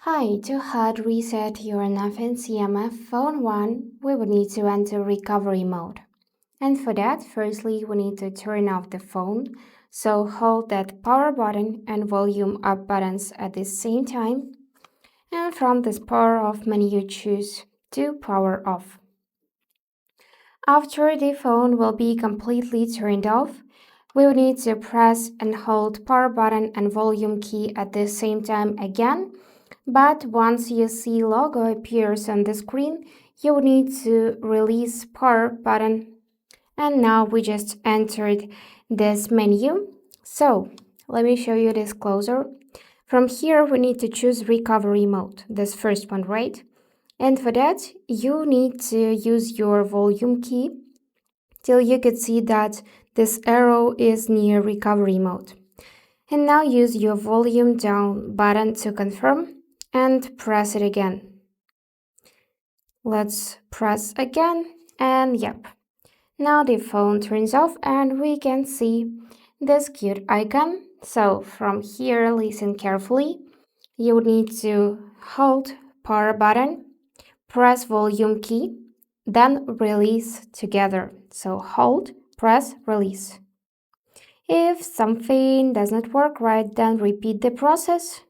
Hi, to hard reset your Nothing CMF phone 1, we will need to enter recovery mode. And for that, firstly, we need to turn off the phone. So hold that power button and volume up buttons at the same time. And from this power off menu, choose to power off. After the phone will be completely turned off, we will need to press and hold power button and volume key at the same time again. But once you see logo appears on the screen, you will need to release power button. And now we just entered this menu. So let me show you this closer. From here, we need to choose recovery mode, this first one, right? And for that, you need to use your volume key till you could see that this arrow is near recovery mode. And now use your volume down button to confirm and press it again. Let's press again and yep. Now the phone turns off and we can see this cute icon. So from here, listen carefully. You need to hold power button, press volume key, then release together. So hold, press, release. If something does not work right, then repeat the process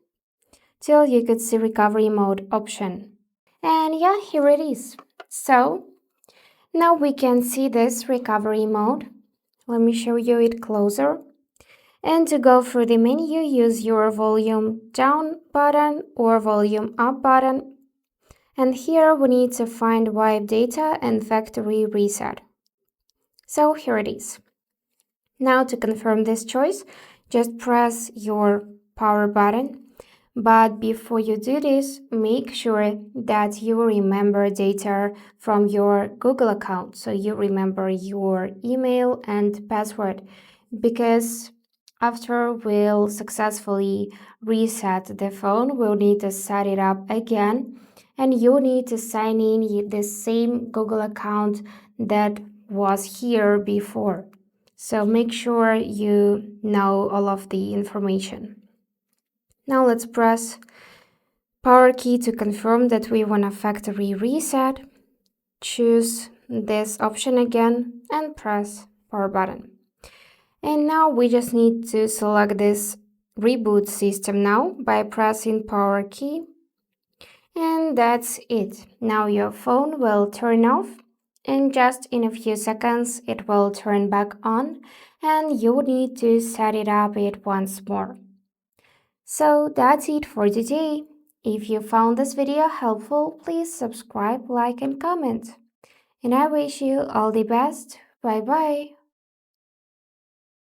till you could see recovery mode option. And yeah, here it is. So now we can see this recovery mode. Let me show you it closer. And to go through the menu, use your volume down button or volume up button. And here we need to find wipe data and factory reset. So here it is. Now to confirm this choice, just press your power button. But before you do this, make sure that you remember data from your Google account. So you remember your email and password, because after we'll successfully reset the phone, we'll need to set it up again. And you need to sign in the same Google account that was here before. So make sure you know all of the information. Now let's press power key to confirm that we want a factory reset. Choose this option again and press power button. And now we just need to select this reboot system now by pressing power key. And that's it. Now your phone will turn off, and just in a few seconds it will turn back on, and you need to set it up it once more. So that's it for today. If you found this video helpful, please subscribe, like, and comment. And I wish you all the best. Bye bye.